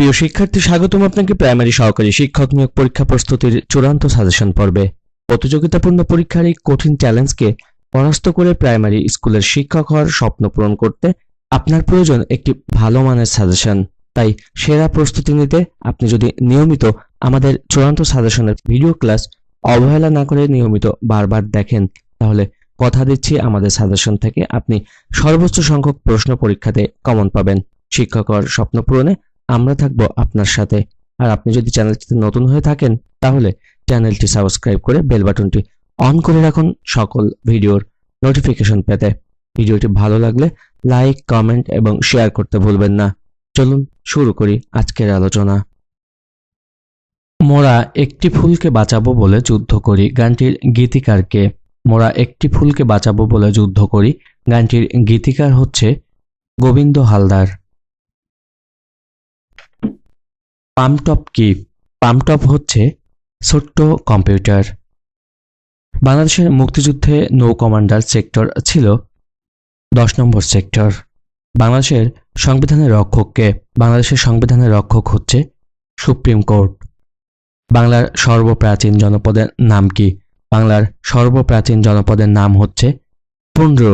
প্রিয় শিক্ষার্থী, স্বাগতম আপনাকে প্রাইমারি সহকারী শিক্ষক নিয়োগ পরীক্ষা প্রস্তুতির চূড়ান্ত সাজেশন পর্বে। প্রতিযোগিতাপূর্ণ পরীক্ষার এই কঠিন চ্যালেঞ্জকে পরাস্ত করে প্রাইমারি স্কুলের শিক্ষক হওয়ার স্বপ্ন পূরণ করতে আপনার প্রয়োজন একটি ভালো মানের সাজেশন। তাই সেরা প্রস্তুতি নিতে আপনি যদি নিয়মিত আমাদের চূড়ান্ত সাজেশনের ভিডিও ক্লাস অবহেলা না করে নিয়মিত বারবার দেখেন, তাহলে কথা দিচ্ছি আমাদের সাজেশন থেকে আপনি সর্বোচ্চ সংখ্যক প্রশ্ন পরীক্ষাতে কমন পাবেন। শিক্ষক হওয়ার স্বপ্ন পূরণে আমরা থাকবো আপনার সাথে। আর আপনি যদি চ্যানেলটিতে নতুন হয়ে থাকেন তাহলে চ্যানেলটি সাবস্ক্রাইব করে বেল বাটনটি অন করে রাখুন সকল ভিডিওর নোটিফিকেশন পেতে। ভিডিওটি ভালো লাগলে লাইক, কমেন্ট এবং শেয়ার করতে ভুলবেন না। চলুন শুরু করি আজকের আলোচনা। মোরা একটি ফুলকে বাঁচাবো বলে যুদ্ধ করি গানটির গীতিকার কে? মোরা একটি ফুলকে বাঁচাবো বলে যুদ্ধ করি গানটির গীতিকার হচ্ছে গোবিন্দ হালদার। পামটপ কি? পামটপ হচ্ছে ছোট্ট কম্পিউটার। বাংলাদেশের মুক্তিযুদ্ধে নৌ কমান্ডার সেক্টর ছিল 10 নম্বর সেক্টর। বাংলাদেশের সংবিধানের রক্ষক কে? বাংলাদেশের সংবিধানের রক্ষক হচ্ছে সুপ্রিম কোর্ট। বাংলার সর্বপ্রাচীন জনপদের নাম কি? বাংলার সর্বপ্রাচীন জনপদের নাম হচ্ছে পুন্ড্র।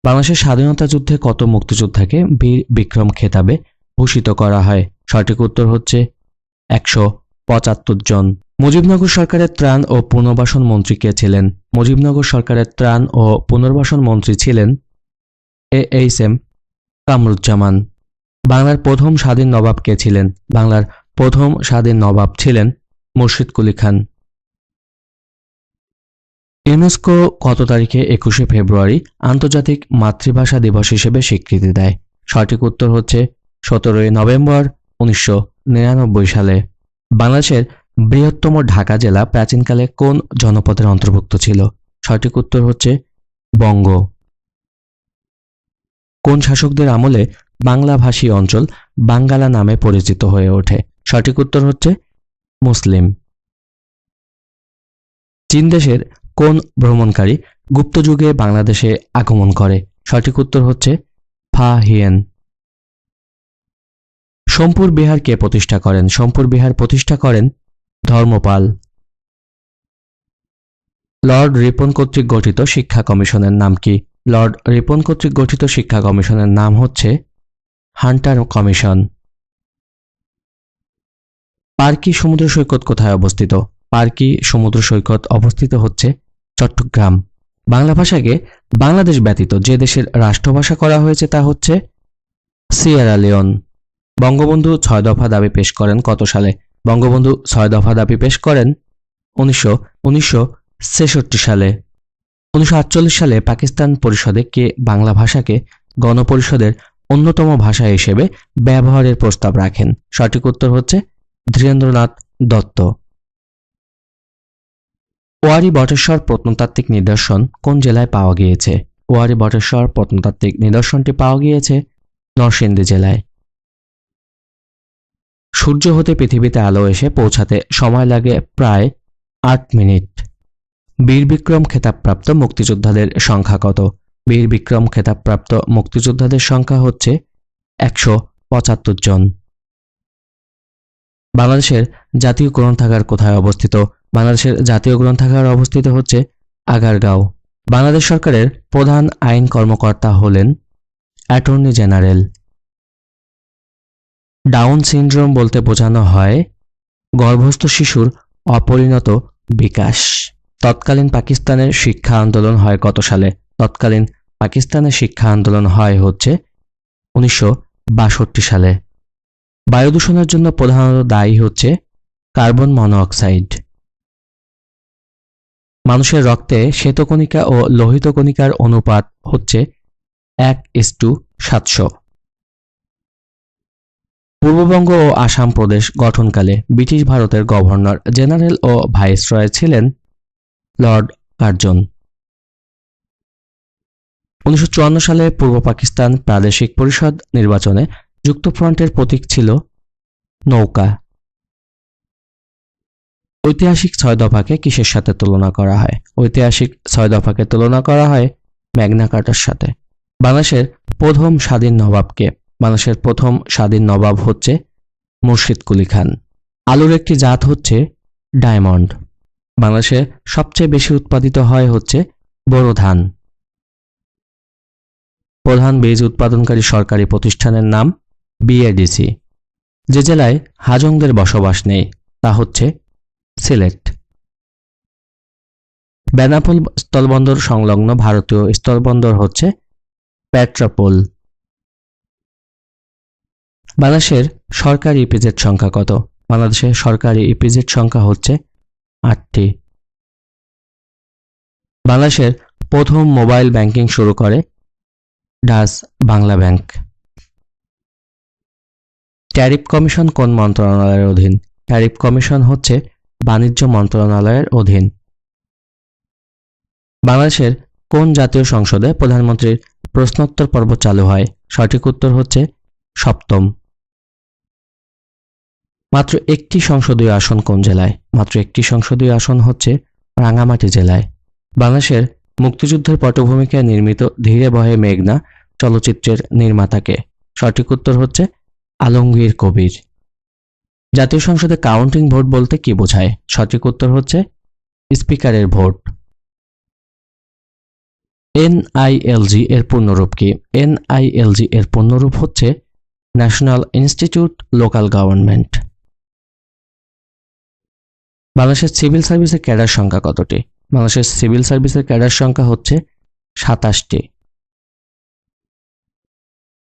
বাংলাদেশের স্বাধীনতা যুদ্ধে কত মুক্তিযোদ্ধাকে বীর বিক্রম খেতাবে ভূষিত করা হয়? সঠিক উত্তর হচ্ছে 175 জন। মুজিবনগর সরকারের ত্রাণ ও পুনর্বাসন মন্ত্রী কে ছিলেন? মুজিবনগর সরকারের ত্রাণ ও পুনর্বাসন মন্ত্রী ছিলেন AHM কামরুজ্জামান। বাংলার প্রথম স্বাধীন নবাব কে ছিলেন? বাংলার প্রথম স্বাধীন নবাব ছিলেন মুর্শিদ কুলি খান। ইউনেস্কো কত তারিখে 21শে ফেব্রুয়ারি আন্তর্জাতিক মাতৃভাষা দিবস হিসেবে স্বীকৃতি দেয়? সঠিক উত্তর হচ্ছে 17ই নভেম্বর 1999 সালে। বাংলাদেশের বৃহত্তম ঢাকা জেলা প্রাচীনকালে কোন জনপদের অন্তর্ভুক্ত ছিল? সঠিক উত্তর হচ্ছে বঙ্গ। কোন শাসকদের আমলে বাংলাভাষী অঞ্চল বাঙ্গালা নামে পরিচিত হয়ে ওঠে? সঠিক উত্তর হচ্ছে মুসলিম। চীন দেশের কোন ভ্রমণকারী গুপ্ত যুগে বাংলাদেশে আগমন করে? সঠিক উত্তর হচ্ছে ফা হিয়েন। সোমপুর বিহার কে প্রতিষ্ঠা করেন? সোমপুর বিহার প্রতিষ্ঠা করেন ধর্মপাল। লর্ড রিপন কর্তৃক গঠিত শিক্ষা কমিশনের নাম কি? লর্ড রিপন কর্তৃক গঠিত শিক্ষা কমিশনের নাম হচ্ছে হান্টার কমিশন। পার্কি সমুদ্র সৈকত কোথায় অবস্থিত? পার্কি সমুদ্র সৈকত অবস্থিত হচ্ছে চট্টগ্রাম। বাংলা ভাষাকে বাংলাদেশ ব্যতীত যে দেশের রাষ্ট্রভাষা করা হয়েছে তা হচ্ছে সিয়েরা লিওন। বঙ্গবন্ধু 6 দফা দাবি পেশ করেন কত সালে? বঙ্গবন্ধু 6 দফা দাবি পেশ করেন 1963 সালে। 1948 সালে পাকিস্তান পরিষদে কে বাংলা ভাষাকে গণপরিষদের অন্যতম ভাষা হিসেবে ব্যবহারের প্রস্তাব রাখেন? সঠিক উত্তর হচ্ছে ধীরেন্দ্রনাথ দত্ত। ওয়ারী বটেশ্বর প্রত্নতাত্ত্বিক নিদর্শন কোন জেলায় পাওয়া গিয়েছে? ওয়ারী বটেশ্বর প্রত্নতাত্ত্বিক নিদর্শনটি পাওয়া গিয়েছে নরসিংদী জেলায়। সূর্য হতে পৃথিবীতে আলো এসে পৌঁছাতে সময় লাগে প্রায় 8 মিনিট। বীর বিক্রম খেতাবপ্রাপ্ত মুক্তিযোদ্ধাদের সংখ্যা কত? বীর বিক্রম খেতাবপ্রাপ্ত মুক্তিযোদ্ধাদের সংখ্যা হচ্ছে 175 জন। বাংলাদেশের জাতীয় গ্রন্থাগার কোথায় অবস্থিত? বাংলাদেশের জাতীয় গ্রন্থাগার অবস্থিত হচ্ছে আগারগাঁও। বাংলাদেশ সরকারের প্রধান আইন কর্মকর্তা হলেন অ্যাটর্নি জেনারেল। ডাউন সিনড্রোম বলতে বোঝানো হয় গর্ভস্থ শিশুর অপরিণত বিকাশ। তৎকালীন পাকিস্তানের শিক্ষা আন্দোলন হয় কত সালে? তৎকালীন পাকিস্তানের শিক্ষা আন্দোলন হয় হচ্ছে 1962 সালে। বায়ু দূষণের জন্য প্রধানত দায়ী হচ্ছে কার্বন মনোঅক্সাইড। মানুষের রক্তে শ্বেতকণিকা ও লোহিত কণিকার অনুপাত হচ্ছে 1:700। পূর্ববঙ্গ ও আসাম প্রদেশ গঠনকালে ব্রিটিশ ভারতের গভর্নর জেনারেল ও ভাইসরয় ছিলেন লর্ড কার্জন। 1954 সালে পূর্ব পাকিস্তান প্রাদেশিক পরিষদ নির্বাচনে যুক্তফ্রন্টের প্রতীক ছিল নৌকা। ঐতিহাসিক 6 দফাকে কিসের সাথে তুলনা করা হয়? ঐতিহাসিক 6 দফাকে তুলনা করা হয় ম্যাগনা কার্টার সাথে। বাংলাদেশের প্রথম স্বাধীন নবাব কে? বাংলাদেশের প্রথম স্বাধীন নবাব হচ্ছে মুর্শিদ কুলি খান। আলুর একটি জাত হচ্ছে ডায়মন্ড। বাংলাদেশে সবচেয়ে বেশি উৎপাদিত হয় হচ্ছে বোরো ধান। প্রধান বীজ উৎপাদনকারী সরকারি প্রতিষ্ঠানের নাম বিএডিসি। যে জেলায় হাজংদের বসবাস নেই তা হচ্ছে সিলেট। বেনাপোল স্থলবন্দর সংলগ্ন ভারতীয় স্থলবন্দর হচ্ছে পেট্রাপোল। বাংলাদেশের সরকারি ইপিজেড সংখ্যা কত? বাংলাদেশের সরকারি ইপিজেড সংখ্যা হচ্ছে 8টি। বাংলাদেশের প্রথম মোবাইল ব্যাংকিং শুরু করে Dutch Bangla bank. Tariff commission কোন মন্ত্রণালয়ের অধীন? ট্যারিফ কমিশন হচ্ছে বাণিজ্য মন্ত্রণালয়ের অধীন। বাংলাদেশের কোন জাতীয় সংসদে প্রধানমন্ত্রীর প্রশ্নোত্তর পর্ব চালু হয়? সঠিক উত্তর হচ্ছে সপ্তম। মাত্র একটি সংসদীয় আসন কোন জেলায়? মাত্র একটি সংসদীয় আসন হচ্ছে রাঙ্গামাটি জেলায়। বাংলাদেশের মুক্তিযুদ্ধের পটভূমিকে নির্মিত ধীরে বহে মেঘনা চলচ্চিত্রের নির্মাতাকে? সঠিক উত্তর হচ্ছে আলমগীর কবির। জাতীয় সংসদে কাউন্টিং ভোট বলতে কি বোঝায়? সঠিক উত্তর হচ্ছে স্পিকারের ভোট। এনআইএলজি এর পূর্ণরূপ কি? এনআইএলজি এর পূর্ণরূপ হচ্ছে ন্যাশনাল ইনস্টিটিউট লোকাল গভর্নমেন্ট। বাংলাদেশের সিভিল সার্ভিসের ক্যাডার সংখ্যা কতটি? বাংলাদেশের সিভিল সার্ভিসের ক্যাডার সংখ্যা হচ্ছে 27টি।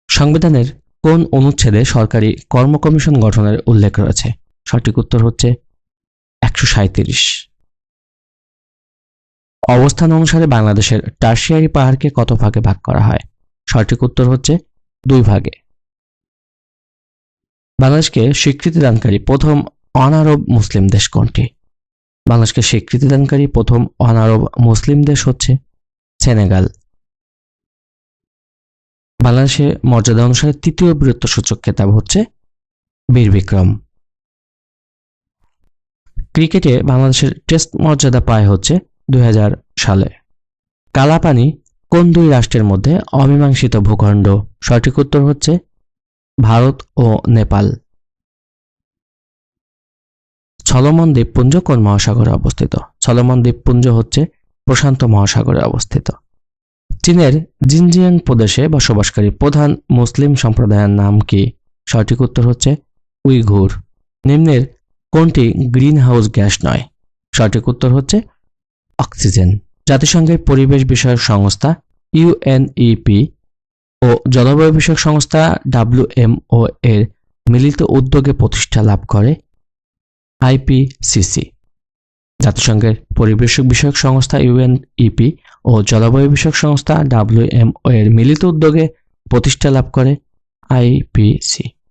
সংবিধানের কোন অনুচ্ছেদে সরকারি কর্ম কমিশন গঠনের উল্লেখ রয়েছে? সঠিক উত্তর হচ্ছে 137। অবস্থান অনুসারে বাংলাদেশের টারশিয়ারি পাহাড়কে কত ভাগে ভাগ করা হয়? সঠিক উত্তর হচ্ছে 2 ভাগে। বাংলাদেশকে স্বীকৃতিদানকারী প্রথম অনারব মুসলিম দেশ কোনটি? বাংলাদেশকে স্বীকৃতিদানকারী প্রথম অনারব মুসলিম দেশ হচ্ছে সেনেগাল। বাংলাদেশে মর্যাদা অনুসারে তৃতীয় বীরত্বসূচক খেতাব হচ্ছে বীর বিক্রম। ক্রিকেটে বাংলাদেশের টেস্ট মর্যাদা পায় হচ্ছে 2000 সালে। কালাপানি কোন 2 রাষ্ট্রের মধ্যে অমীমাংসিত ভূখণ্ড? সঠিক উত্তর হচ্ছে ভারত ও নেপাল। সলোমন দ্বীপপুঞ্জ কোন মহাসাগরে অবস্থিত? সলোমন দ্বীপপুঞ্জ হচ্ছে প্রশান্ত মহাসাগরে অবস্থিত। চীনের জিনজিয়াং প্রদেশে বসবাসকারী প্রধান মুসলিম সম্প্রদায়ের নাম কি? সঠিক উত্তর হচ্ছে উইঘুর। নিম্নের কোনটি গ্রিন হাউস গ্যাস নয়? সঠিক উত্তর হচ্ছে অক্সিজেন। জাতিসংঘের পরিবেশ বিষয়ক সংস্থা ইউএনইপি ও জলবায়ু বিষয়ক সংস্থা WMO এর মিলিত উদ্যোগে প্রতিষ্ঠা লাভ করে আইপিসিসি। জাতিসংঘের পরিবেশ বিষয়ক সংস্থা ইউএনইপি ও জলবায়ু বিষয়ক সংস্থা WMO এর মিলিত উদ্যোগে প্রতিষ্ঠা লাভ করে আইপিসি।